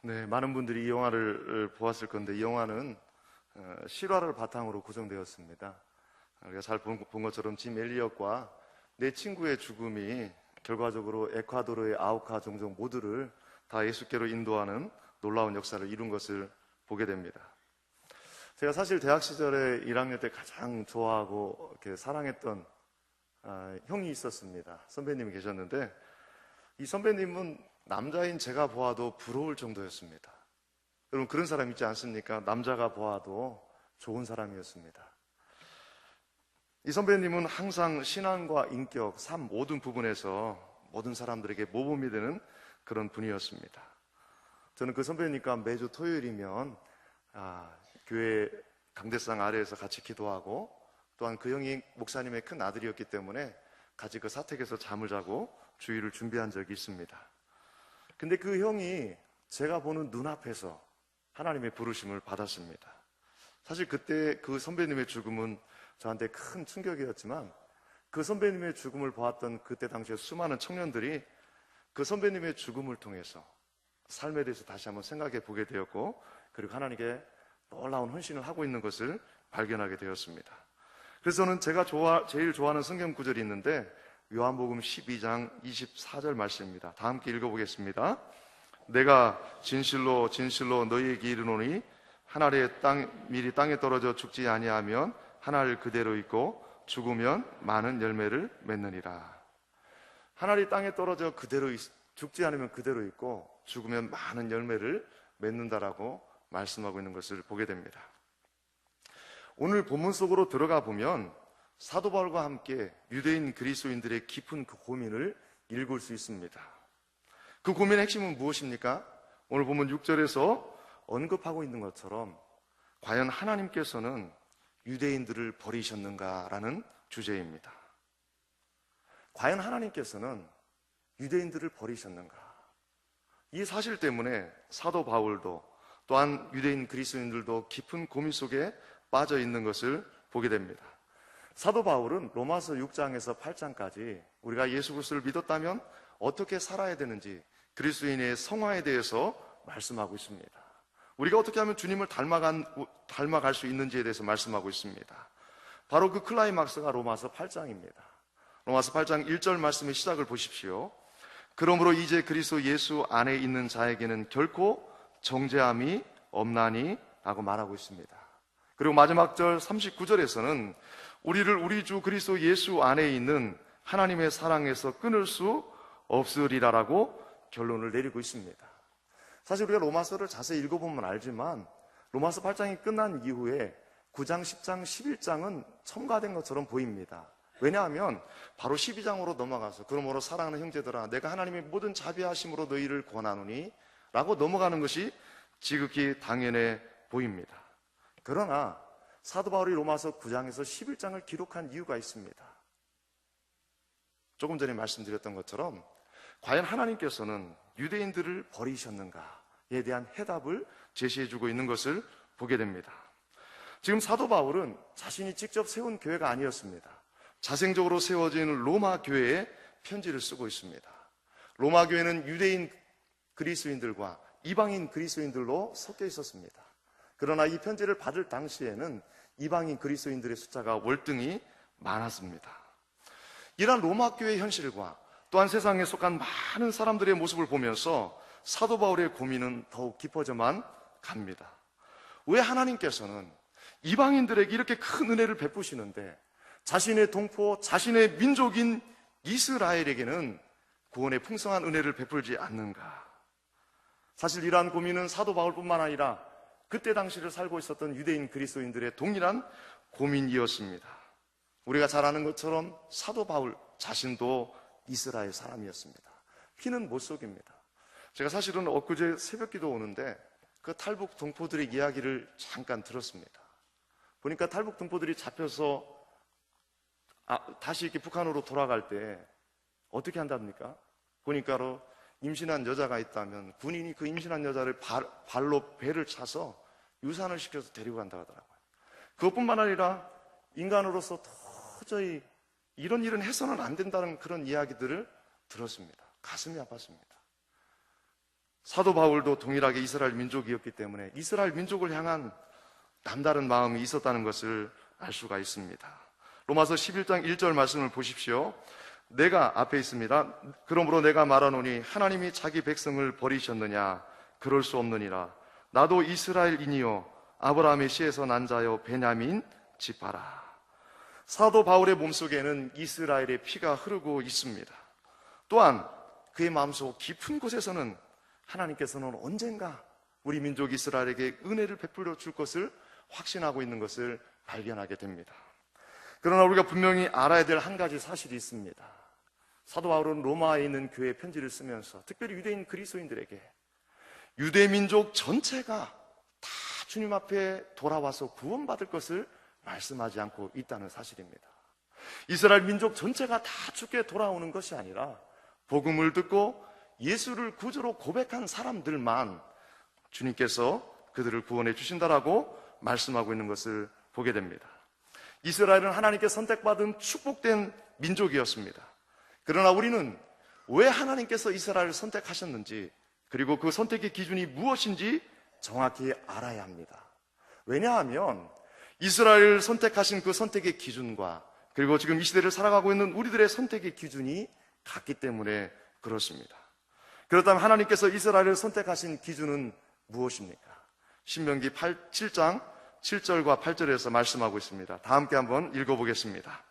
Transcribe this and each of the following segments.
네, 많은 분들이 이 영화를 보았을 건데 이 영화는 실화를 바탕으로 구성되었습니다. 우리가 잘 본 것처럼 짐 엘리엇과 내 친구의 죽음이 결과적으로 에콰도르의 아우카 종족 모두를 다 예수께로 인도하는 놀라운 역사를 이룬 것을 보게 됩니다. 제가 사실 대학 시절에 1학년 때 가장 좋아하고 이렇게 사랑했던 형이 있었습니다. 선배님이 계셨는데 이 선배님은 남자인 제가 보아도 부러울 정도였습니다. 여러분 그런 사람 있지 않습니까? 남자가 보아도 좋은 사람이었습니다. 이 선배님은 항상 신앙과 인격, 삶 모든 부분에서 모든 사람들에게 모범이 되는 그런 분이었습니다. 저는 그 선배님과 매주 토요일이면 교회 강대상 아래에서 같이 기도하고 또한 그 형이 목사님의 큰 아들이었기 때문에 같이 그 사택에서 잠을 자고 주일을 준비한 적이 있습니다. 근데 그 형이 제가 보는 눈앞에서 하나님의 부르심을 받았습니다. 사실 그때 그 선배님의 죽음은 저한테 큰 충격이었지만 그 선배님의 죽음을 보았던 그때 당시에 수많은 청년들이 그 선배님의 죽음을 통해서 삶에 대해서 다시 한번 생각해 보게 되었고 그리고 하나님께 놀라운 헌신을 하고 있는 것을 발견하게 되었습니다. 그래서 저는 제가 제일 좋아하는 성경 구절이 있는데 요한복음 12장 24절 말씀입니다. 다 함께 읽어보겠습니다. 내가 진실로 진실로 너희에게 이르노니 한 알의 밀이 땅에 떨어져 죽지 아니하면 한 알 그대로 있고 죽으면 많은 열매를 맺느니라. 한 알이 땅에 떨어져 죽지 않으면 그대로 있고 죽으면 많은 열매를 맺는다라고 말씀하고 있는 것을 보게 됩니다. 오늘 본문 속으로 들어가 보면 사도 바울과 함께 유대인 그리스도인들의 깊은 그 고민을 읽을 수 있습니다. 그 고민의 핵심은 무엇입니까? 오늘 보면 6절에서 언급하고 있는 것처럼 과연 하나님께서는 유대인들을 버리셨는가라는 주제입니다. 과연 하나님께서는 유대인들을 버리셨는가? 이 사실 때문에 사도 바울도 또한 유대인 그리스도인들도 깊은 고민 속에 빠져 있는 것을 보게 됩니다. 사도 바울은 로마서 6장에서 8장까지 우리가 예수 그리스도를 믿었다면 어떻게 살아야 되는지 그리스도인의 성화에 대해서 말씀하고 있습니다. 우리가 어떻게 하면 주님을 닮아갈 수 있는지에 대해서 말씀하고 있습니다. 바로 그 클라이막스가 로마서 8장입니다. 로마서 8장 1절 말씀의 시작을 보십시오. 그러므로 이제 그리스도 예수 안에 있는 자에게는 결코 정죄함이 없나니 라고 말하고 있습니다. 그리고 마지막 절 39절에서는 우리를 우리 주 그리스도 예수 안에 있는 하나님의 사랑에서 끊을 수 없으리라라고 결론을 내리고 있습니다. 사실 우리가 로마서를 자세히 읽어보면 알지만 로마서 8장이 끝난 이후에 9장, 10장, 11장은 첨가된 것처럼 보입니다. 왜냐하면 바로 12장으로 넘어가서 그러므로 사랑하는 형제들아 내가 하나님의 모든 자비하심으로 너희를 권하노니 라고 넘어가는 것이 지극히 당연해 보입니다. 그러나 사도 바울이 로마서 9장에서 11장을 기록한 이유가 있습니다. 조금 전에 말씀드렸던 것처럼 과연 하나님께서는 유대인들을 버리셨는가에 대한 해답을 제시해주고 있는 것을 보게 됩니다. 지금 사도 바울은 자신이 직접 세운 교회가 아니었습니다. 자생적으로 세워진 로마 교회에 편지를 쓰고 있습니다. 로마 교회는 유대인 그리스도인들과 이방인 그리스도인들로 섞여 있었습니다. 그러나 이 편지를 받을 당시에는 이방인 그리스도인들의 숫자가 월등히 많았습니다. 이러한 로마 교회의 현실과 또한 세상에 속한 많은 사람들의 모습을 보면서 사도 바울의 고민은 더욱 깊어져만 갑니다. 왜 하나님께서는 이방인들에게 이렇게 큰 은혜를 베푸시는데 자신의 동포, 자신의 민족인 이스라엘에게는 구원의 풍성한 은혜를 베풀지 않는가? 사실 이러한 고민은 사도 바울뿐만 아니라 그때 당시를 살고 있었던 유대인 그리스도인들의 동일한 고민이었습니다. 우리가 잘 아는 것처럼 사도 바울 자신도 이스라엘 사람이었습니다. 피는 못 속입니다. 제가 사실은 엊그제 새벽기도 오는데 그 탈북 동포들의 이야기를 잠깐 들었습니다. 보니까 탈북 동포들이 잡혀서 다시 이렇게 북한으로 돌아갈 때 어떻게 한답니까? 보니까 임신한 여자가 있다면 군인이 그 임신한 여자를 발로 배를 차서 유산을 시켜서 데리고 간다고 하더라고요. 그것뿐만 아니라 인간으로서 도저히 이런 일은 해서는 안 된다는 그런 이야기들을 들었습니다. 가슴이 아팠습니다. 사도 바울도 동일하게 이스라엘 민족이었기 때문에 이스라엘 민족을 향한 남다른 마음이 있었다는 것을 알 수가 있습니다. 로마서 11장 1절 말씀을 보십시오. 내가 앞에 있습니다. 그러므로 내가 말하노니 하나님이 자기 백성을 버리셨느냐? 그럴 수 없느니라. 나도 이스라엘인이요 아브라함의 씨에서 난 자여 베냐민 지파라. 사도 바울의 몸속에는 이스라엘의 피가 흐르고 있습니다. 또한 그의 마음속 깊은 곳에서는 하나님께서는 언젠가 우리 민족 이스라엘에게 은혜를 베풀어 줄 것을 확신하고 있는 것을 발견하게 됩니다. 그러나 우리가 분명히 알아야 될 한 가지 사실이 있습니다. 사도 바울은 로마에 있는 교회에 편지를 쓰면서 특별히 유대인 그리스도인들에게 유대 민족 전체가 다 주님 앞에 돌아와서 구원받을 것을 말씀하지 않고 있다는 사실입니다. 이스라엘 민족 전체가 다 주께 돌아오는 것이 아니라 복음을 듣고 예수를 구주로 고백한 사람들만 주님께서 그들을 구원해 주신다라고 말씀하고 있는 것을 보게 됩니다. 이스라엘은 하나님께 선택받은 축복된 민족이었습니다. 그러나 우리는 왜 하나님께서 이스라엘을 선택하셨는지, 그리고 그 선택의 기준이 무엇인지 정확히 알아야 합니다. 왜냐하면 이스라엘을 선택하신 그 선택의 기준과 그리고 지금 이 시대를 살아가고 있는 우리들의 선택의 기준이 같기 때문에 그렇습니다. 그렇다면 하나님께서 이스라엘을 선택하신 기준은 무엇입니까? 신명기 7장 7절과 8절에서 말씀하고 있습니다. 다 함께 한번 읽어보겠습니다.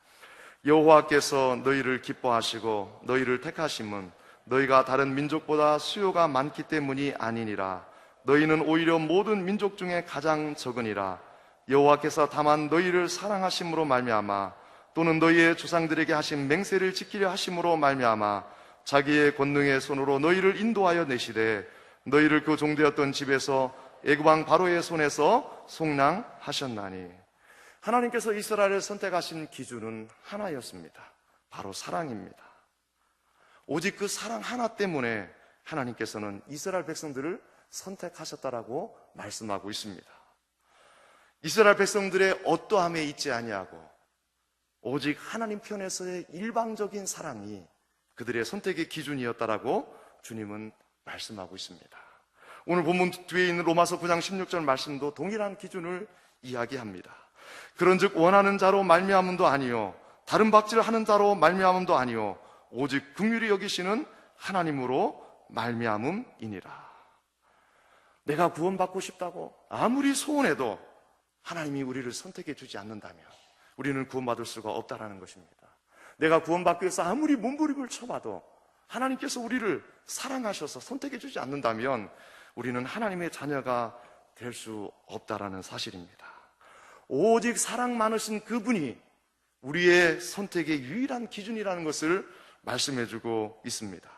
여호와께서 너희를 기뻐하시고 너희를 택하심은 너희가 다른 민족보다 수요가 많기 때문이 아니니라. 너희는 오히려 모든 민족 중에 가장 적으니라. 여호와께서 다만 너희를 사랑하심으로 말미암아 또는 너희의 조상들에게 하신 맹세를 지키려 하심으로 말미암아 자기의 권능의 손으로 너희를 인도하여 내시되 너희를 그 종되었던 집에서 애굽 왕 바로의 손에서 속량하셨나니. 하나님께서 이스라엘을 선택하신 기준은 하나였습니다. 바로 사랑입니다. 오직 그 사랑 하나 때문에 하나님께서는 이스라엘 백성들을 선택하셨다라고 말씀하고 있습니다. 이스라엘 백성들의 어떠함에 있지 아니하고 오직 하나님 편에서의 일방적인 사랑이 그들의 선택의 기준이었다라고 주님은 말씀하고 있습니다. 오늘 본문 뒤에 있는 로마서 9장 16절 말씀도 동일한 기준을 이야기합니다. 그런즉 원하는 자로 말미암음도 아니요 다른 박질하는 자로 말미암음도 아니요 오직 긍휼히 여기시는 하나님으로 말미암음이니라. 내가 구원받고 싶다고 아무리 소원해도 하나님이 우리를 선택해 주지 않는다면 우리는 구원받을 수가 없다라는 것입니다. 내가 구원받기 위해서 아무리 몸부림을 쳐봐도 하나님께서 우리를 사랑하셔서 선택해 주지 않는다면 우리는 하나님의 자녀가 될 수 없다라는 사실입니다. 오직 사랑 많으신 그분이 우리의 선택의 유일한 기준이라는 것을 말씀해 주고 있습니다.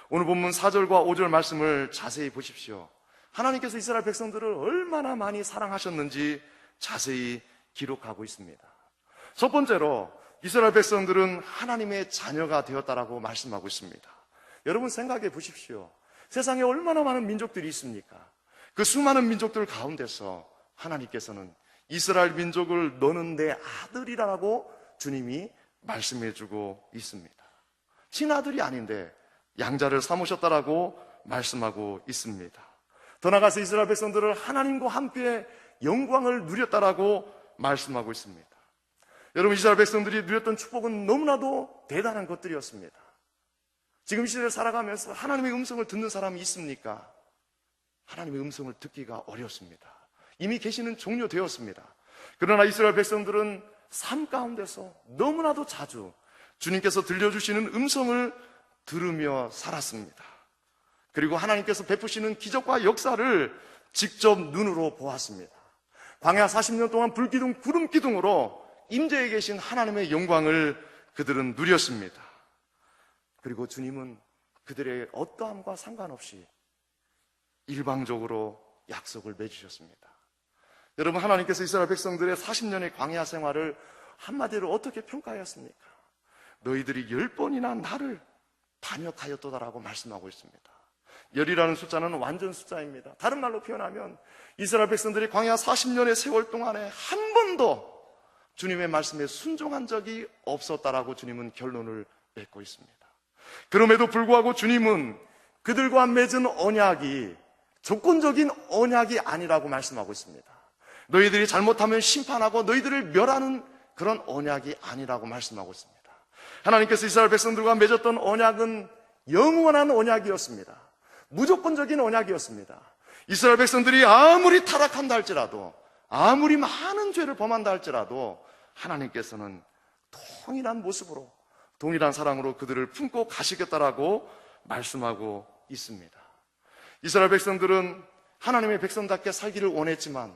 오늘 본문 4절과 5절 말씀을 자세히 보십시오. 하나님께서 이스라엘 백성들을 얼마나 많이 사랑하셨는지 자세히 기록하고 있습니다. 첫 번째로 이스라엘 백성들은 하나님의 자녀가 되었다라고 말씀하고 있습니다. 여러분 생각해 보십시오. 세상에 얼마나 많은 민족들이 있습니까? 그 수많은 민족들 가운데서 하나님께서는 이스라엘 민족을 너는 내 아들이라고 주님이 말씀해 주고 있습니다. 친아들이 아닌데 양자를 삼으셨다라고 말씀하고 있습니다. 더 나아가서 이스라엘 백성들을 하나님과 함께 영광을 누렸다라고 말씀하고 있습니다. 여러분, 이스라엘 백성들이 누렸던 축복은 너무나도 대단한 것들이었습니다. 지금 이 시대를 살아가면서 하나님의 음성을 듣는 사람이 있습니까? 하나님의 음성을 듣기가 어렵습니다. 이미 계시는 종료되었습니다. 그러나 이스라엘 백성들은 삶 가운데서 너무나도 자주 주님께서 들려주시는 음성을 들으며 살았습니다. 그리고 하나님께서 베푸시는 기적과 역사를 직접 눈으로 보았습니다. 광야 40년 동안 불기둥 구름기둥으로 임재해 계신 하나님의 영광을 그들은 누렸습니다. 그리고 주님은 그들의 어떠함과 상관없이 일방적으로 약속을 맺으셨습니다. 여러분, 하나님께서 이스라엘 백성들의 40년의 광야 생활을 한마디로 어떻게 평가하였습니까? 너희들이 10번이나 나를 반역하였도다라고 말씀하고 있습니다. 10이라는 숫자는 완전 숫자입니다. 다른 말로 표현하면 이스라엘 백성들이 광야 40년의 세월 동안에 한 번도 주님의 말씀에 순종한 적이 없었다라고 주님은 결론을 맺고 있습니다. 그럼에도 불구하고 주님은 그들과 맺은 언약이 조건적인 언약이 아니라고 말씀하고 있습니다. 너희들이 잘못하면 심판하고 너희들을 멸하는 그런 언약이 아니라고 말씀하고 있습니다. 하나님께서 이스라엘 백성들과 맺었던 언약은 영원한 언약이었습니다. 무조건적인 언약이었습니다. 이스라엘 백성들이 아무리 타락한다 할지라도, 아무리 많은 죄를 범한다 할지라도 하나님께서는 동일한 모습으로, 동일한 사랑으로 그들을 품고 가시겠다라고 말씀하고 있습니다. 이스라엘 백성들은 하나님의 백성답게 살기를 원했지만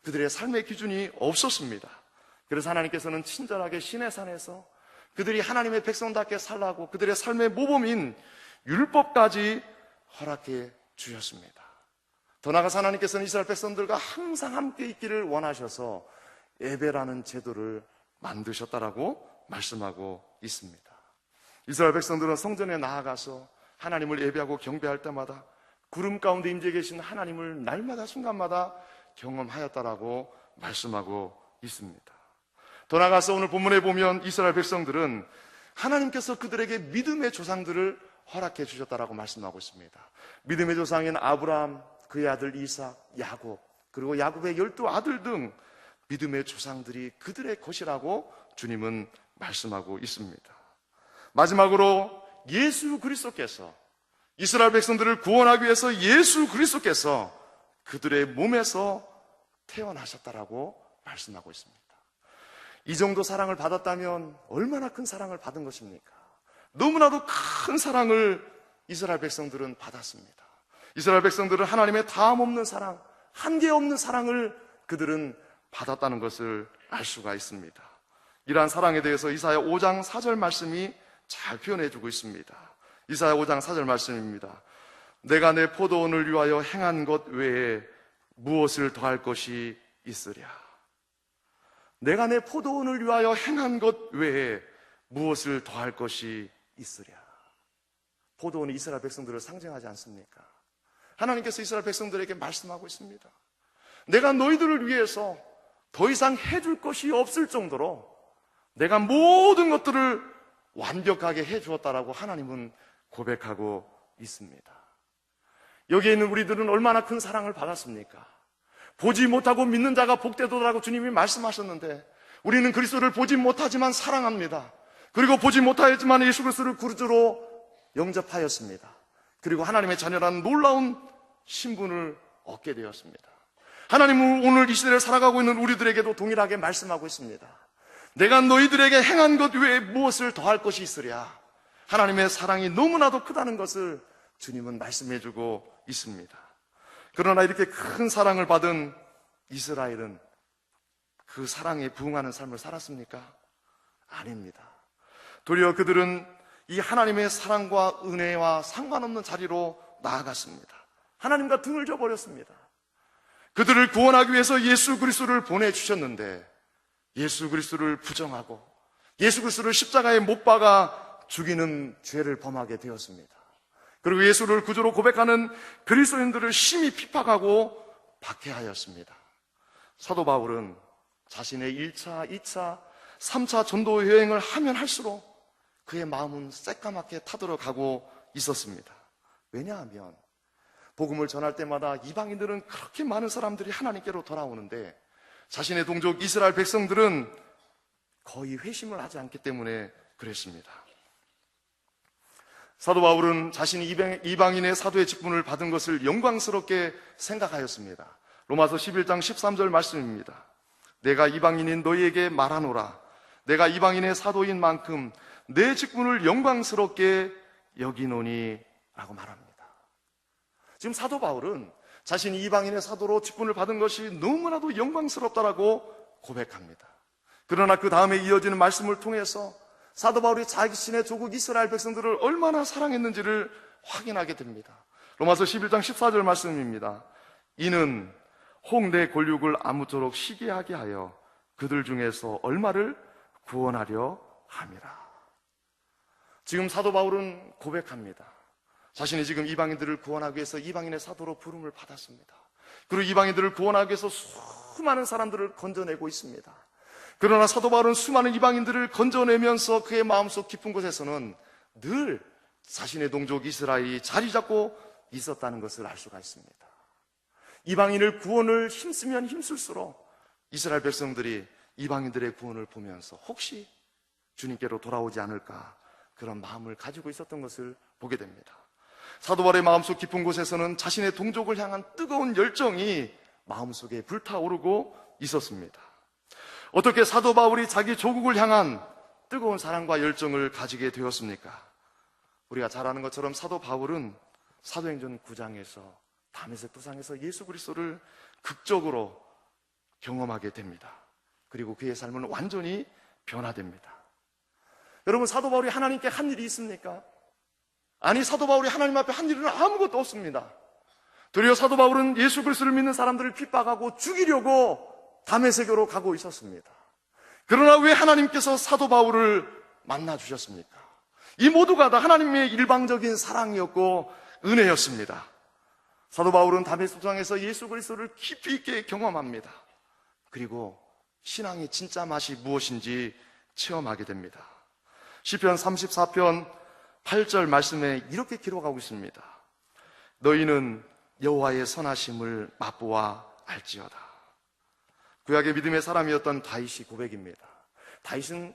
그들의 삶의 기준이 없었습니다. 그래서 하나님께서는 친절하게 시내산에서 그들이 하나님의 백성답게 살라고 그들의 삶의 모범인 율법까지 허락해 주셨습니다. 더 나아가서 하나님께서는 이스라엘 백성들과 항상 함께 있기를 원하셔서 예배라는 제도를 만드셨다라고 말씀하고 있습니다. 이스라엘 백성들은 성전에 나아가서 하나님을 예배하고 경배할 때마다 구름 가운데 임재 계신 하나님을 날마다 순간마다 경험하였다라고 말씀하고 있습니다. 더 나아가서 오늘 본문에 보면 이스라엘 백성들은 하나님께서 그들에게 믿음의 조상들을 허락해 주셨다라고 말씀하고 있습니다. 믿음의 조상인 아브라함, 그의 아들 이삭, 야곱, 그리고 야곱의 12아들 등 믿음의 조상들이 그들의 것이라고 주님은 말씀하고 있습니다. 마지막으로 예수 그리스도께서, 이스라엘 백성들을 구원하기 위해서 예수 그리스도께서 그들의 몸에서 태어나셨다라고 말씀하고 있습니다. 이 정도 사랑을 받았다면 얼마나 큰 사랑을 받은 것입니까? 너무나도 큰 사랑을 이스라엘 백성들은 받았습니다. 이스라엘 백성들은 하나님의 다함 없는 사랑, 한계 없는 사랑을 그들은 받았다는 것을 알 수가 있습니다. 이러한 사랑에 대해서 이사야 5장 4절 말씀이 잘 표현해 주고 있습니다. 이사야 5장 4절 말씀입니다. 내가 내 포도원을 위하여 행한 것 외에 무엇을 더할 것이 있으랴. 내가 내 포도원을 위하여 행한 것 외에 무엇을 더할 것이 있으랴. 포도원이 이스라엘 백성들을 상징하지 않습니까? 하나님께서 이스라엘 백성들에게 말씀하고 있습니다. 내가 너희들을 위해서 더 이상 해줄 것이 없을 정도로 내가 모든 것들을 완벽하게 해주었다라고 하나님은 고백하고 있습니다. 여기에 있는 우리들은 얼마나 큰 사랑을 받았습니까? 보지 못하고 믿는 자가 복되도다라고 주님이 말씀하셨는데 우리는 그리스도를 보지 못하지만 사랑합니다. 그리고 보지 못하였지만 예수 그리스도를 구주로 영접하였습니다. 그리고 하나님의 자녀라는 놀라운 신분을 얻게 되었습니다. 하나님은 오늘 이 시대를 살아가고 있는 우리들에게도 동일하게 말씀하고 있습니다. 내가 너희들에게 행한 것 외에 무엇을 더할 것이 있으랴. 하나님의 사랑이 너무나도 크다는 것을 주님은 말씀해주고 있습니다. 그러나 이렇게 큰 사랑을 받은 이스라엘은 그 사랑에 부응하는 삶을 살았습니까? 아닙니다. 도리어 그들은 이 하나님의 사랑과 은혜와 상관없는 자리로 나아갔습니다. 하나님과 등을 져버렸습니다. 그들을 구원하기 위해서 예수 그리스도를 보내주셨는데 예수 그리스도를 부정하고 예수 그리스도를 십자가에 못 박아 죽이는 죄를 범하게 되었습니다. 그리고 예수를 구주로 고백하는 그리스도인들을 심히 핍박하고 박해하였습니다. 사도 바울은 자신의 1차, 2차, 3차 전도 여행을 하면 할수록 그의 마음은 새까맣게 타들어가고 있었습니다. 왜냐하면 복음을 전할 때마다 이방인들은 그렇게 많은 사람들이 하나님께로 돌아오는데 자신의 동족 이스라엘 백성들은 거의 회심을 하지 않기 때문에 그랬습니다. 사도 바울은 자신이 이방인의 사도의 직분을 받은 것을 영광스럽게 생각하였습니다. 로마서 11장 13절 말씀입니다. 내가 이방인인 너희에게 말하노라. 내가 이방인의 사도인 만큼 내 직분을 영광스럽게 여기노니 라고 말합니다. 지금 사도 바울은 자신이 이방인의 사도로 직분을 받은 것이 너무나도 영광스럽다라고 고백합니다. 그러나 그 다음에 이어지는 말씀을 통해서 사도 바울이 자신의 조국 이스라엘 백성들을 얼마나 사랑했는지를 확인하게 됩니다. 로마서 11장 14절 말씀입니다. 이는 혹 내 권력을 아무쪼록 시기하게 하여 그들 중에서 얼마를 구원하려 함이라. 지금 사도 바울은 고백합니다. 자신이 지금 이방인들을 구원하기 위해서 이방인의 사도로 부름을 받았습니다. 그리고 이방인들을 구원하기 위해서 수많은 사람들을 건져내고 있습니다. 그러나 사도 바울은 수많은 이방인들을 건져내면서 그의 마음속 깊은 곳에서는 늘 자신의 동족 이스라엘이 자리 잡고 있었다는 것을 알 수가 있습니다. 이방인을 구원을 힘쓰면 힘쓸수록 이스라엘 백성들이 이방인들의 구원을 보면서 혹시 주님께로 돌아오지 않을까 그런 마음을 가지고 있었던 것을 보게 됩니다. 사도 바울의 마음속 깊은 곳에서는 자신의 동족을 향한 뜨거운 열정이 마음속에 불타오르고 있었습니다. 어떻게 사도 바울이 자기 조국을 향한 뜨거운 사랑과 열정을 가지게 되었습니까? 우리가 잘 아는 것처럼 사도 바울은 사도행전 9장에서 다메섹 도상에서 예수 그리스도를 극적으로 경험하게 됩니다. 그리고 그의 삶은 완전히 변화됩니다. 여러분, 사도 바울이 하나님께 한 일이 있습니까? 아니, 사도 바울이 하나님 앞에 한 일은 아무것도 없습니다. 도리어 사도 바울은 예수 그리스도를 믿는 사람들을 핍박하고 죽이려고 다메섹으로 가고 있었습니다. 그러나 왜 하나님께서 사도 바울을 만나 주셨습니까? 이 모두가 다 하나님의 일방적인 사랑이었고 은혜였습니다. 사도 바울은 다메섹 도상에서 예수 그리스도를 깊이 있게 경험합니다. 그리고 신앙의 진짜 맛이 무엇인지 체험하게 됩니다. 시편 34편 8절 말씀에 이렇게 기록하고 있습니다. 너희는 여호와의 선하심을 맛보아 알지어다. 구약의 믿음의 사람이었던 다윗이 고백입니다. 다윗은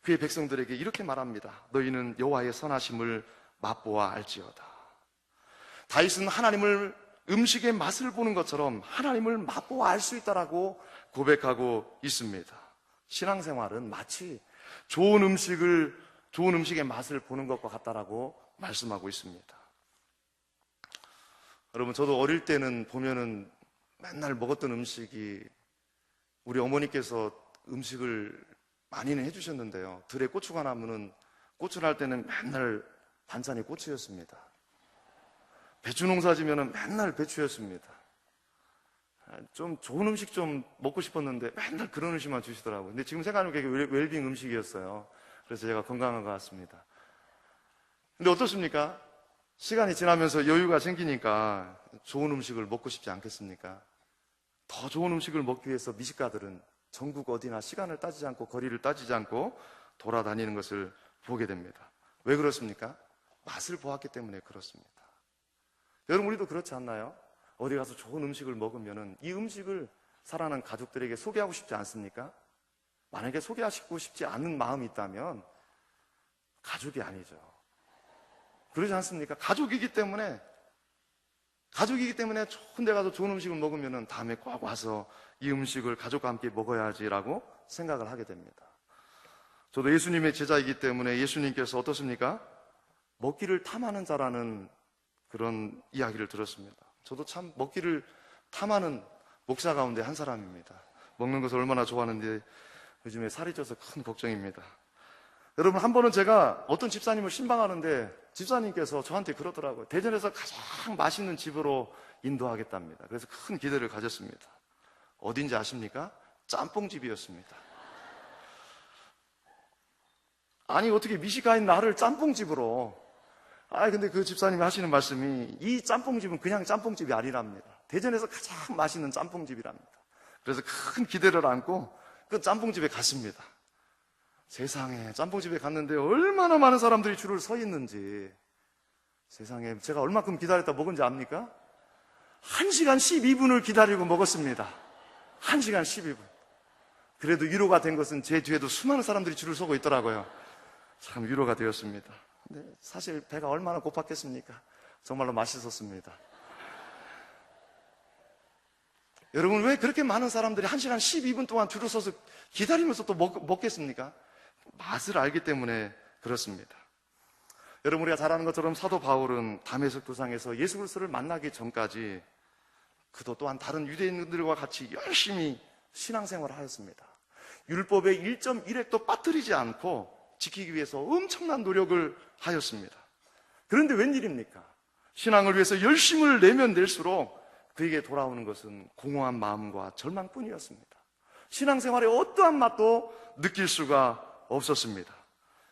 그의 백성들에게 이렇게 말합니다. 너희는 여호와의 선하심을 맛보아 알지어다. 다윗은 하나님을 음식의 맛을 보는 것처럼 하나님을 맛보아 알 수 있다라고 고백하고 있습니다. 신앙생활은 마치 좋은 음식의 맛을 보는 것과 같다라고 말씀하고 있습니다. 여러분, 저도 어릴 때는 보면은 맨날 먹었던 음식이 우리 어머니께서 음식을 많이는 해주셨는데요. 들에 고추가 나면은 고추 날 때는 맨날 반찬이 고추였습니다. 배추 농사 지면은 맨날 배추였습니다. 좀 좋은 음식 좀 먹고 싶었는데 맨날 그런 음식만 주시더라고요. 근데 지금 생각하면 그게 웰빙 음식이었어요. 그래서 제가 건강한 것 같습니다. 근데 어떻습니까? 시간이 지나면서 여유가 생기니까 좋은 음식을 먹고 싶지 않겠습니까? 더 좋은 음식을 먹기 위해서 미식가들은 전국 어디나 시간을 따지지 않고 거리를 따지지 않고 돌아다니는 것을 보게 됩니다. 왜 그렇습니까? 맛을 보았기 때문에 그렇습니다. 여러분, 우리도 그렇지 않나요? 어디 가서 좋은 음식을 먹으면 이 음식을 사랑하는 가족들에게 소개하고 싶지 않습니까? 만약에 소개하고 싶지 않은 마음이 있다면 가족이 아니죠. 그러지 않습니까? 가족이기 때문에 좋은 데 가서 좋은 음식을 먹으면 다음에 꼭 와서 이 음식을 가족과 함께 먹어야지라고 생각을 하게 됩니다. 저도 예수님의 제자이기 때문에 예수님께서 어떻습니까? 먹기를 탐하는 자라는 그런 이야기를 들었습니다. 저도 참 먹기를 탐하는 목사 가운데 한 사람입니다. 먹는 것을 얼마나 좋아하는데 요즘에 살이 쪄서 큰 걱정입니다. 여러분, 한 번은 제가 어떤 집사님을 신방하는데 집사님께서 저한테 그러더라고요. 대전에서 가장 맛있는 집으로 인도하겠답니다. 그래서 큰 기대를 가졌습니다. 어딘지 아십니까? 짬뽕집이었습니다. 아니, 어떻게 미식가인 나를 짬뽕집으로. 근데 그 집사님이 하시는 말씀이 이 짬뽕집은 그냥 짬뽕집이 아니랍니다. 대전에서 가장 맛있는 짬뽕집이랍니다. 그래서 큰 기대를 안고 그 짬뽕집에 갔습니다. 세상에, 짬뽕집에 갔는데 얼마나 많은 사람들이 줄을 서 있는지. 세상에, 제가 얼마큼 기다렸다 먹은지 압니까? 1시간 12분을 기다리고 먹었습니다. 1시간 12분. 그래도 위로가 된 것은 제 뒤에도 수많은 사람들이 줄을 서고 있더라고요. 참 위로가 되었습니다. 근데 사실 배가 얼마나 고팠겠습니까? 정말로 맛있었습니다. 여러분, 왜 그렇게 많은 사람들이 1시간 12분 동안 줄을 서서 기다리면서 또 먹겠습니까? 맛을 알기 때문에 그렇습니다. 여러분, 우리가 잘 아는 것처럼 사도 바울은 다메섹 도상에서 예수 그리스도를 만나기 전까지 그도 또한 다른 유대인들과 같이 열심히 신앙생활을 하였습니다. 율법의 1.1획도 빠뜨리지 않고 지키기 위해서 엄청난 노력을 하였습니다. 그런데 웬일입니까? 신앙을 위해서 열심을 내면 낼수록 그에게 돌아오는 것은 공허한 마음과 절망뿐이었습니다. 신앙생활에 어떠한 맛도 느낄 수가 없었습니다.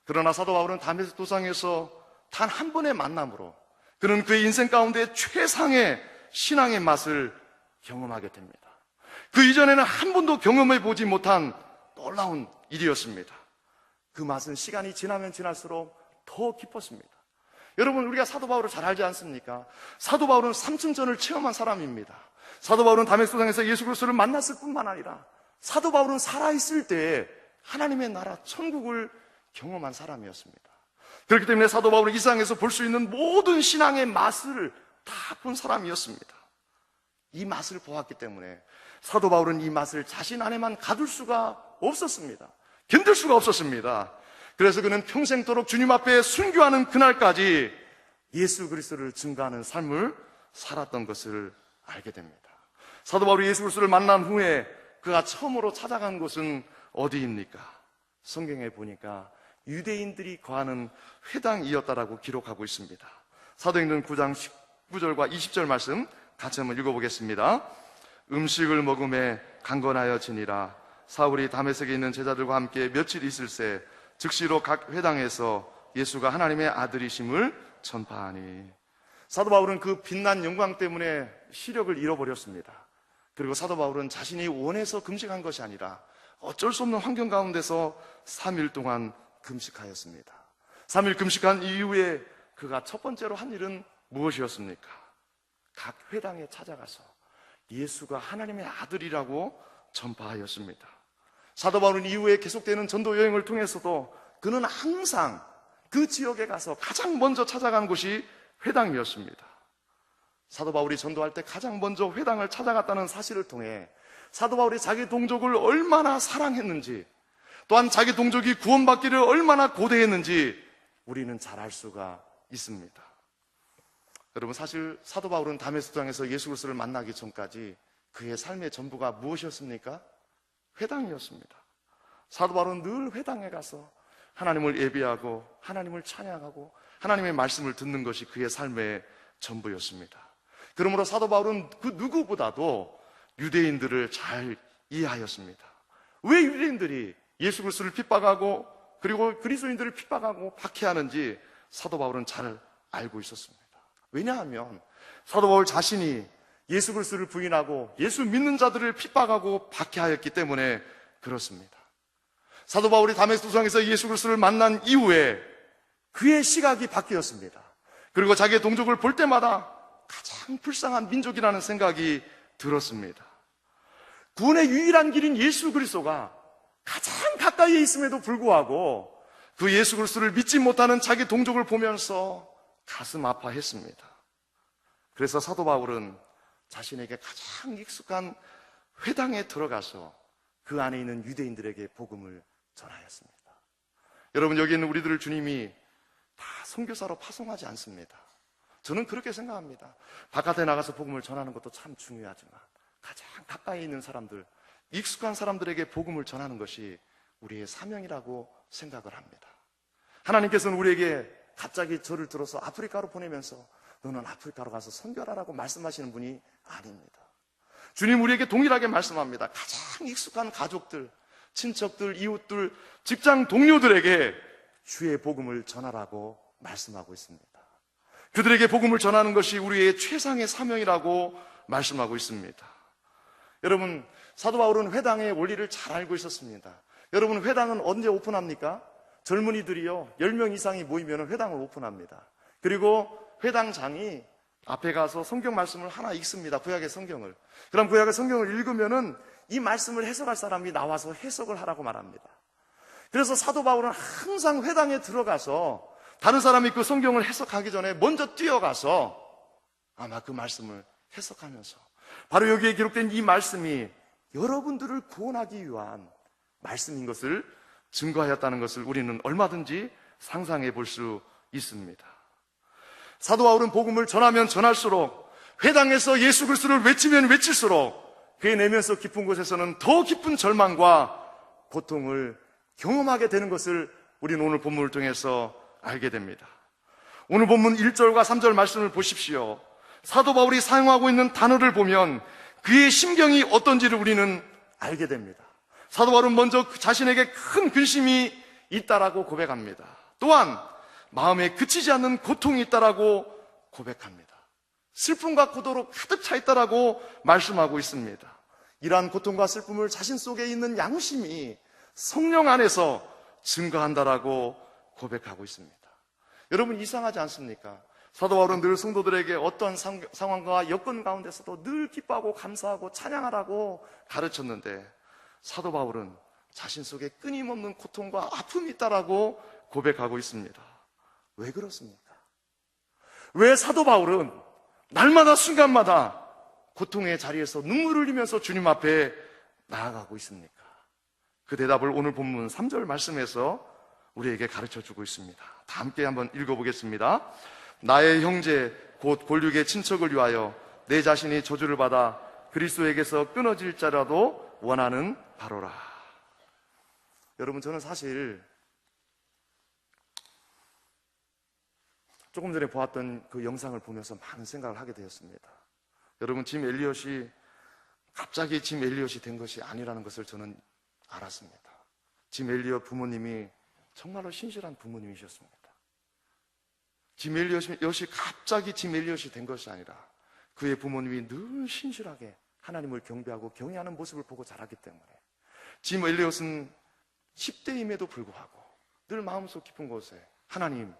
그러나 사도 바울은 다메섹 도상에서 단 한 번의 만남으로 그는 그의 인생 가운데 최상의 신앙의 맛을 경험하게 됩니다. 그 이전에는 한 번도 경험해 보지 못한 놀라운 일이었습니다. 그 맛은 시간이 지나면 지날수록 더 깊었습니다. 여러분, 우리가 사도 바울을 잘 알지 않습니까? 사도 바울은 삼층전을 체험한 사람입니다. 사도 바울은 다메섹도상에서 예수 그리스도를 만났을 뿐만 아니라 사도 바울은 살아있을 때에 하나님의 나라 천국을 경험한 사람이었습니다. 그렇기 때문에 사도 바울은 이 세상에서 볼 수 있는 모든 신앙의 맛을 다 본 사람이었습니다. 이 맛을 보았기 때문에 사도 바울은 이 맛을 자신 안에만 가둘 수가 없었습니다. 견딜 수가 없었습니다. 그래서 그는 평생도록 주님 앞에 순교하는 그날까지 예수 그리스도를 증거하는 삶을 살았던 것을 알게 됩니다. 사도 바울이 예수 그리스도를 만난 후에 그가 처음으로 찾아간 곳은 어디입니까? 성경에 보니까 유대인들이 거하는 회당이었다라고 기록하고 있습니다. 사도행전 9장 19절과 20절 말씀 같이 한번 읽어보겠습니다. 음식을 먹음에 강건하여 지니라. 사울이 다메섹에 있는 제자들과 함께 며칠 있을새 즉시로 각 회당에서 예수가 하나님의 아들이심을 전파하니. 사도 바울은 그 빛난 영광 때문에 시력을 잃어버렸습니다. 그리고 사도 바울은 자신이 원해서 금식한 것이 아니라 어쩔 수 없는 환경 가운데서 3일 동안 금식하였습니다. 3일 금식한 이후에 그가 첫 번째로 한 일은 무엇이었습니까? 각 회당에 찾아가서 예수가 하나님의 아들이라고 전파하였습니다. 사도 바울은 이후에 계속되는 전도 여행을 통해서도 그는 항상 그 지역에 가서 가장 먼저 찾아간 곳이 회당이었습니다. 사도 바울이 전도할 때 가장 먼저 회당을 찾아갔다는 사실을 통해 사도 바울이 자기 동족을 얼마나 사랑했는지, 또한 자기 동족이 구원받기를 얼마나 고대했는지 우리는 잘 알 수가 있습니다. 여러분, 사실 사도 바울은 다메섹도상에서 예수 그리스도를 만나기 전까지 그의 삶의 전부가 무엇이었습니까? 회당이었습니다. 사도 바울은 늘 회당에 가서 하나님을 예배하고 하나님을 찬양하고 하나님의 말씀을 듣는 것이 그의 삶의 전부였습니다. 그러므로 사도 바울은 그 누구보다도 유대인들을 잘 이해하였습니다. 왜 유대인들이 예수 그리스도를 핍박하고 그리고 그리스도인들을 핍박하고 박해하는지 사도 바울은 잘 알고 있었습니다. 왜냐하면 사도 바울 자신이 예수 그리스도를 부인하고 예수 믿는 자들을 핍박하고 박해하였기 때문에 그렇습니다. 사도 바울이 다메섹도상에서 예수 그리스도를 만난 이후에 그의 시각이 바뀌었습니다. 그리고 자기의 동족을 볼 때마다 가장 불쌍한 민족이라는 생각이 들었습니다. 구원의 유일한 길인 예수 그리스도가 가장 가까이에 있음에도 불구하고 그 예수 그리스도를 믿지 못하는 자기 동족을 보면서 가슴 아파했습니다. 그래서 사도 바울은 자신에게 가장 익숙한 회당에 들어가서 그 안에 있는 유대인들에게 복음을 전하였습니다. 여러분, 여기 있는 우리들을 주님이 다 선교사로 파송하지 않습니다. 저는 그렇게 생각합니다. 바깥에 나가서 복음을 전하는 것도 참 중요하지만 가장 가까이 있는 사람들, 익숙한 사람들에게 복음을 전하는 것이 우리의 사명이라고 생각을 합니다. 하나님께서는 우리에게 갑자기 저를 들어서 아프리카로 보내면서 너는 아프리카로 가서 선교하라고 말씀하시는 분이 아닙니다. 주님 우리에게 동일하게 말씀합니다. 가장 익숙한 가족들, 친척들, 이웃들, 직장 동료들에게 주의 복음을 전하라고 말씀하고 있습니다. 그들에게 복음을 전하는 것이 우리의 최상의 사명이라고 말씀하고 있습니다. 여러분, 사도 바울은 회당의 원리를 잘 알고 있었습니다. 여러분, 회당은 언제 오픈합니까? 젊은이들이요 10명 이상이 모이면 회당을 오픈합니다. 그리고 회당장이 앞에 가서 성경 말씀을 하나 읽습니다. 구약의 성경을. 그럼 구약의 성경을 읽으면은 이 말씀을 해석할 사람이 나와서 해석을 하라고 말합니다. 그래서 사도 바울은 항상 회당에 들어가서 다른 사람이 그 성경을 해석하기 전에 먼저 뛰어가서 아마 그 말씀을 해석하면서 바로 여기에 기록된 이 말씀이 여러분들을 구원하기 위한 말씀인 것을 증거하였다는 것을 우리는 얼마든지 상상해 볼 수 있습니다. 사도 바울은 복음을 전하면 전할수록, 회당에서 예수 그리스도를 외치면 외칠수록 그의 내면서 깊은 곳에서는 더 깊은 절망과 고통을 경험하게 되는 것을 우리는 오늘 본문을 통해서 알게 됩니다. 오늘 본문 1절과 3절 말씀을 보십시오. 사도 바울이 사용하고 있는 단어를 보면 그의 심경이 어떤지를 우리는 알게 됩니다. 사도 바울은 먼저 자신에게 큰 근심이 있다라고 고백합니다. 또한 마음에 그치지 않는 고통이 있다라고 고백합니다. 슬픔과 고도로 가득 차 있다라고 말씀하고 있습니다. 이러한 고통과 슬픔을 자신 속에 있는 양심이 성령 안에서 증거한다라고 고백하고 있습니다. 여러분 이상하지 않습니까? 사도 바울은 늘 성도들에게 어떤 상황과 여건 가운데서도 늘 기뻐하고 감사하고 찬양하라고 가르쳤는데 사도 바울은 자신 속에 끊임없는 고통과 아픔이 있다라고 고백하고 있습니다. 왜 그렇습니까? 왜 사도 바울은 날마다 순간마다 고통의 자리에서 눈물을 흘리면서 주님 앞에 나아가고 있습니까? 그 대답을 오늘 본문 3절 말씀에서 우리에게 가르쳐주고 있습니다. 다 함께 한번 읽어보겠습니다. 나의 형제 곧 골육의 친척을 위하여 내 자신이 저주를 받아 그리스도에게서 끊어질 자라도 원하는 바로라. 여러분, 저는 사실 조금 전에 보았던 그 영상을 보면서 많은 생각을 하게 되었습니다. 여러분, 갑자기 짐 엘리엇이 된 것이 아니라는 것을 저는 알았습니다. 짐 엘리엇 부모님이 정말로 신실한 부모님이셨습니다. 짐 엘리엇이 갑자기 짐 엘리엇이 된 것이 아니라 그의 부모님이 늘 신실하게 하나님을 경배하고 경외하는 모습을 보고 자랐기 때문에 짐 엘리엇은 10대임에도 불구하고 늘 마음속 깊은 곳에 하나님,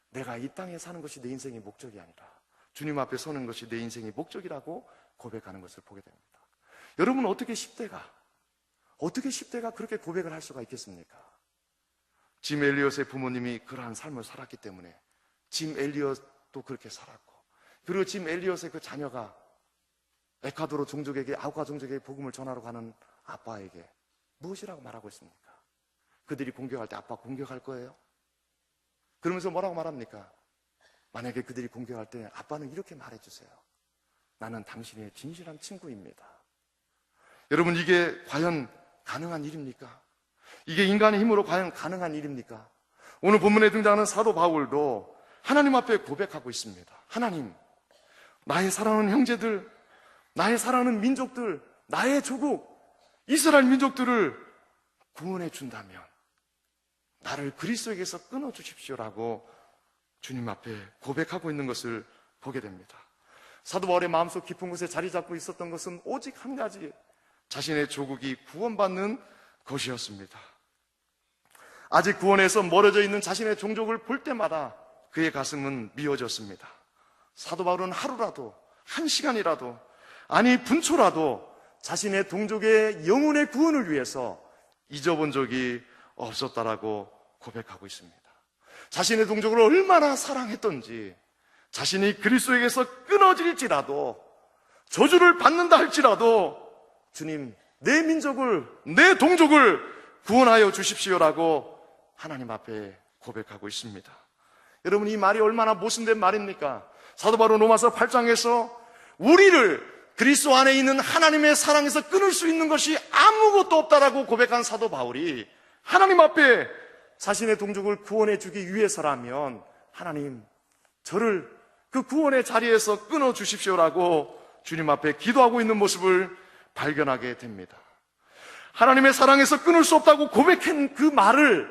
내가 이 땅에 사는 것이 내 인생의 목적이 아니라 주님 앞에 서는 것이 내 인생의 목적이라고 고백하는 것을 보게 됩니다. 여러분, 어떻게 10대가 그렇게 고백을 할 수가 있겠습니까? 짐 엘리엇의 부모님이 그러한 삶을 살았기 때문에 짐 엘리엇도 그렇게 살았고, 그리고 짐 엘리엇의 그 자녀가 에콰도르 종족에게, 아우카 종족에게 복음을 전하러 가는 아빠에게 무엇이라고 말하고 있습니까? 그들이 공격할 때 아빠 공격할 거예요? 그러면서 뭐라고 말합니까? 만약에 그들이 공격할 때 아빠는 이렇게 말해주세요. 나는 당신의 진실한 친구입니다. 여러분, 이게 과연 가능한 일입니까? 이게 인간의 힘으로 과연 가능한 일입니까? 오늘 본문에 등장하는 사도 바울도 하나님 앞에 고백하고 있습니다. 하나님, 나의 사랑하는 형제들, 나의 사랑하는 민족들, 나의 조국 이스라엘 민족들을 구원해 준다면 나를 그리스도에게서 끊어주십시오라고 주님 앞에 고백하고 있는 것을 보게 됩니다. 사도 바울의 마음속 깊은 곳에 자리 잡고 있었던 것은 오직 한 가지, 자신의 조국이 구원받는 것이었습니다. 아직 구원에서 멀어져 있는 자신의 종족을 볼 때마다 그의 가슴은 미어졌습니다. 사도 바울은 하루라도, 한 시간이라도, 아니 분초라도 자신의 동족의 영혼의 구원을 위해서 잊어본 적이 없었다라고 고백하고 있습니다. 자신의 동족을 얼마나 사랑했던지, 자신이 그리스도에게서 끊어질지라도, 저주를 받는다 할지라도 주님, 내 민족을, 내 동족을 구원하여 주십시오라고 하나님 앞에 고백하고 있습니다. 여러분, 이 말이 얼마나 모순된 말입니까? 사도 바울 로마서 8장에서 우리를 그리스도 안에 있는 하나님의 사랑에서 끊을 수 있는 것이 아무것도 없다라고 고백한 사도 바울이 하나님 앞에 자신의 동족을 구원해 주기 위해서라면 하나님, 저를 그 구원의 자리에서 끊어 주십시오라고 주님 앞에 기도하고 있는 모습을 발견하게 됩니다. 하나님의 사랑에서 끊을 수 없다고 고백한 그 말을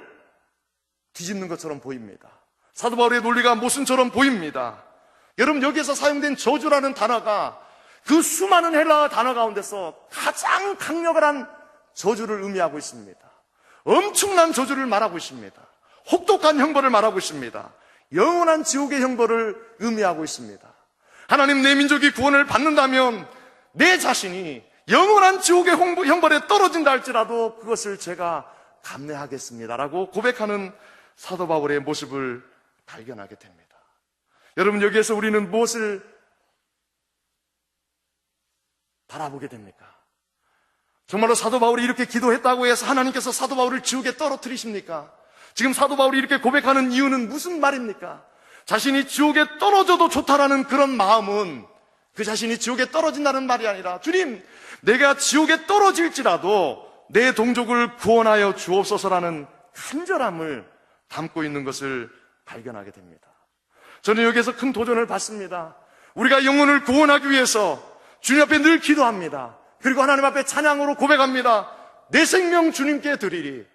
뒤집는 것처럼 보입니다. 사도 바울의 논리가 모순처럼 보입니다. 여러분, 여기에서 사용된 저주라는 단어가 그 수많은 헬라어 단어 가운데서 가장 강력한 저주를 의미하고 있습니다. 엄청난 저주를 말하고 있습니다. 혹독한 형벌을 말하고 있습니다. 영원한 지옥의 형벌을 의미하고 있습니다. 하나님, 내 민족이 구원을 받는다면 내 자신이 영원한 지옥의 형벌에 떨어진다 할지라도 그것을 제가 감내하겠습니다라고 고백하는 사도 바울의 모습을 발견하게 됩니다. 여러분, 여기에서 우리는 무엇을 바라보게 됩니까? 정말로 사도 바울이 이렇게 기도했다고 해서 하나님께서 사도 바울을 지옥에 떨어뜨리십니까? 지금 사도 바울이 이렇게 고백하는 이유는 무슨 말입니까? 자신이 지옥에 떨어져도 좋다라는 그런 마음은 그 자신이 지옥에 떨어진다는 말이 아니라 주님, 내가 지옥에 떨어질지라도 내 동족을 구원하여 주옵소서라는 간절함을 담고 있는 것을 발견하게 됩니다. 저는 여기에서 큰 도전을 받습니다. 우리가 영혼을 구원하기 위해서 주님 앞에 늘 기도합니다. 그리고 하나님 앞에 찬양으로 고백합니다. 내 생명 주님께 드리리.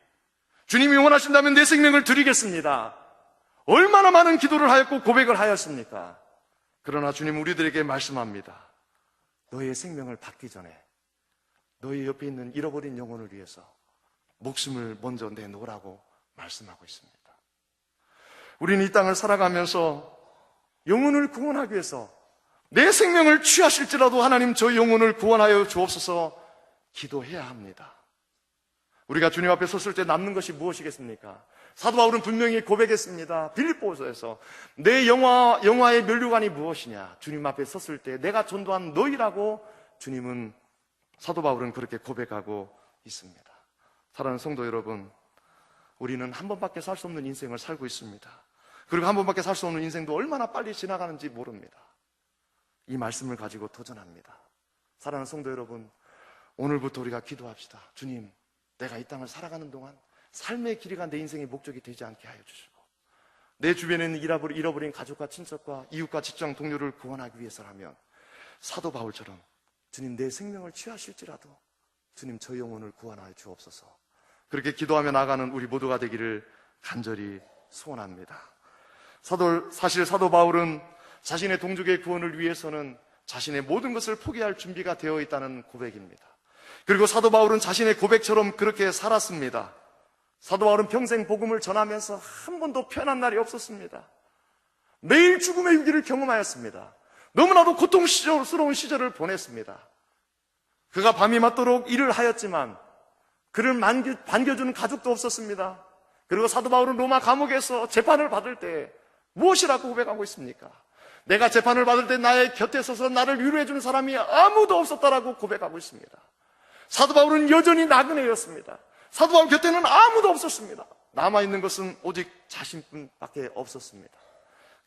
주님이 원하신다면 내 생명을 드리겠습니다. 얼마나 많은 기도를 하였고 고백을 하였습니까? 그러나 주님 우리들에게 말씀합니다. 너의 생명을 받기 전에 너의 옆에 있는 잃어버린 영혼을 위해서 목숨을 먼저 내놓으라고 말씀하고 있습니다. 우리는 이 땅을 살아가면서 영혼을 구원하기 위해서 내 생명을 취하실지라도 하나님 저 영혼을 구원하여 주옵소서 기도해야 합니다. 우리가 주님 앞에 섰을 때 남는 것이 무엇이겠습니까? 사도 바울은 분명히 고백했습니다. 빌립보서에서 내 영화의 면류관이 무엇이냐? 주님 앞에 섰을 때 내가 전도한 너희라고 주님은, 사도 바울은 그렇게 고백하고 있습니다. 사랑하는 성도 여러분, 우리는 한 번밖에 살 수 없는 인생을 살고 있습니다. 그리고 한 번밖에 살 수 없는 인생도 얼마나 빨리 지나가는지 모릅니다. 이 말씀을 가지고 도전합니다. 사랑하는 성도 여러분, 오늘부터 우리가 기도합시다. 주님, 내가 이 땅을 살아가는 동안 삶의 길이가 내 인생의 목적이 되지 않게 하여 주시고, 내 주변에는 잃어버린 가족과 친척과 이웃과 직장 동료를 구원하기 위해서라면 사도 바울처럼 주님 내 생명을 취하실지라도 주님 저 영혼을 구원하여 주옵소서. 그렇게 기도하며 나가는 우리 모두가 되기를 간절히 소원합니다. 사실 사도 바울은 자신의 동족의 구원을 위해서는 자신의 모든 것을 포기할 준비가 되어 있다는 고백입니다. 그리고 사도 바울은 자신의 고백처럼 그렇게 살았습니다. 사도 바울은 평생 복음을 전하면서 한 번도 편한 날이 없었습니다. 매일 죽음의 위기를 경험하였습니다. 너무나도 고통스러운 시절을 보냈습니다. 그가 밤이 맞도록 일을 하였지만 그를 반겨주는 가족도 없었습니다. 그리고 사도 바울은 로마 감옥에서 재판을 받을 때 무엇이라고 고백하고 있습니까? 내가 재판을 받을 때 나의 곁에 서서 나를 위로해주는 사람이 아무도 없었다라고 고백하고 있습니다. 사도 바울은 여전히 나그네였습니다. 사도 바울 곁에는 아무도 없었습니다. 남아있는 것은 오직 자신뿐밖에 없었습니다.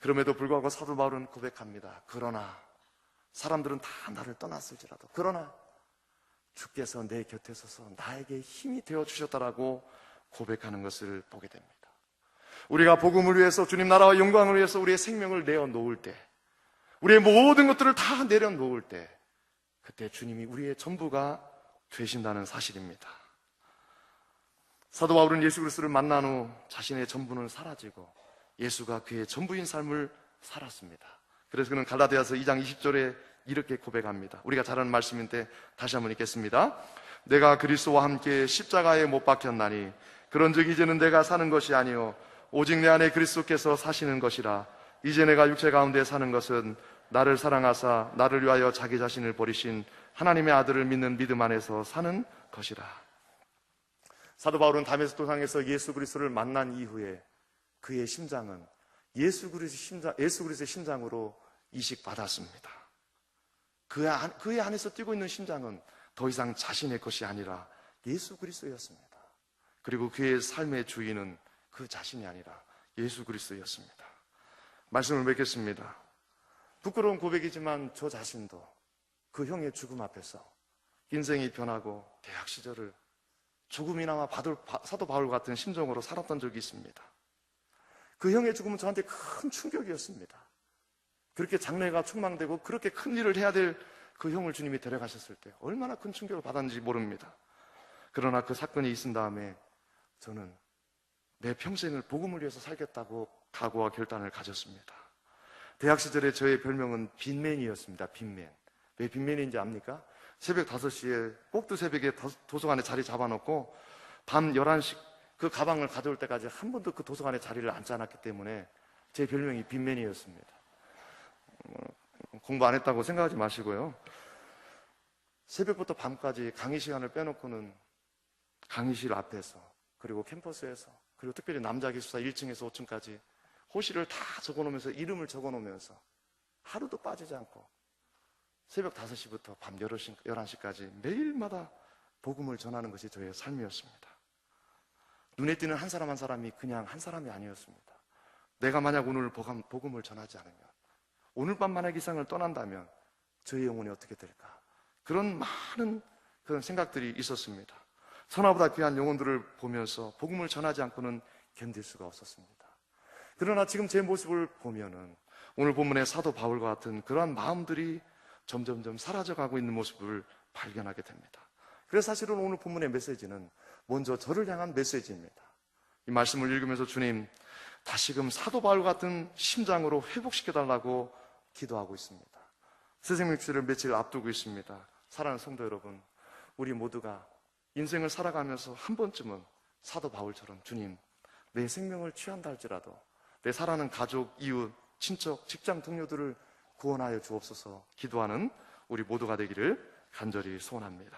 그럼에도 불구하고 사도 바울은 고백합니다. 그러나 사람들은 다 나를 떠났을지라도, 그러나 주께서 내 곁에 서서 나에게 힘이 되어주셨다라고 고백하는 것을 보게 됩니다. 우리가 복음을 위해서, 주님 나라와 영광을 위해서 우리의 생명을 내어놓을 때, 우리의 모든 것들을 다 내려놓을 때, 그때 주님이 우리의 전부가 되신다는 사실입니다. 사도 바울은 예수 그리스도를 만난 후 자신의 전부는 사라지고 예수가 그의 전부인 삶을 살았습니다. 그래서 그는 갈라디아서 2장 20절에 이렇게 고백합니다. 우리가 잘 아는 말씀인데 다시 한번 읽겠습니다. 내가 그리스도와 함께 십자가에 못 박혔나니 그런즉 이제는 내가 사는 것이 아니요 오직 내 안에 그리스도께서 사시는 것이라. 이제 내가 육체 가운데 사는 것은 나를 사랑하사 나를 위하여 자기 자신을 버리신 하나님의 아들을 믿는 믿음 안에서 사는 것이라. 사도 바울은 다메섹 도상에서 예수 그리스도를 만난 이후에 그의 심장은 예수 그리스도의 심장으로 이식받았습니다. 그의 안에서 뛰고 있는 심장은 더 이상 자신의 것이 아니라 예수 그리스도였습니다. 그리고 그의 삶의 주인은 그 자신이 아니라 예수 그리스도였습니다. 말씀을 맺겠습니다. 부끄러운 고백이지만 저 자신도 그 형의 죽음 앞에서 인생이 변하고 대학 시절을 조금이나마 사도 바울 같은 심정으로 살았던 적이 있습니다. 그 형의 죽음은 저한테 큰 충격이었습니다. 그렇게 장래가 촉망되고 그렇게 큰 일을 해야 될 그 형을 주님이 데려가셨을 때 얼마나 큰 충격을 받았는지 모릅니다. 그러나 그 사건이 있은 다음에 저는 내 평생을 복음을 위해서 살겠다고 각오와 결단을 가졌습니다. 대학 시절에 저의 별명은 빈맨이었습니다. 빈맨. 왜 빈맨인지 압니까? 새벽 5시에 꼭두 새벽에 도서관에 자리 잡아놓고 밤 11시 그 가방을 가져올 때까지 한 번도 그 도서관에 자리를 앉지 않았기 때문에 제 별명이 빈맨이었습니다. 공부 안 했다고 생각하지 마시고요. 새벽부터 밤까지 강의 시간을 빼놓고는 강의실 앞에서, 그리고 캠퍼스에서, 그리고 특별히 남자 기숙사 1층에서 5층까지 호시를 다 적어놓으면서, 이름을 적어놓으면서 하루도 빠지지 않고 새벽 5시부터 밤 11시까지 매일마다 복음을 전하는 것이 저의 삶이었습니다. 눈에 띄는 한 사람 한 사람이 그냥 한 사람이 아니었습니다. 내가 만약 오늘 복음을 전하지 않으면, 오늘 밤 만약 이 세상을 떠난다면 저의 영혼이 어떻게 될까? 그런 많은 그런 생각들이 있었습니다. 천하보다 귀한 영혼들을 보면서 복음을 전하지 않고는 견딜 수가 없었습니다. 그러나 지금 제 모습을 보면은 오늘 본문의 사도 바울과 같은 그러한 마음들이 점점점 사라져가고 있는 모습을 발견하게 됩니다. 그래서 사실은 오늘 본문의 메시지는 먼저 저를 향한 메시지입니다. 이 말씀을 읽으면서 주님, 다시금 사도 바울 같은 심장으로 회복시켜달라고 기도하고 있습니다. 새생명주를 며칠 앞두고 있습니다. 사랑하는 성도 여러분, 우리 모두가 인생을 살아가면서 한 번쯤은 사도 바울처럼 주님, 내 생명을 취한다 할지라도 내 사랑하는 가족, 이웃, 친척, 직장 동료들을 구원하여 주옵소서 기도하는 우리 모두가 되기를 간절히 소원합니다.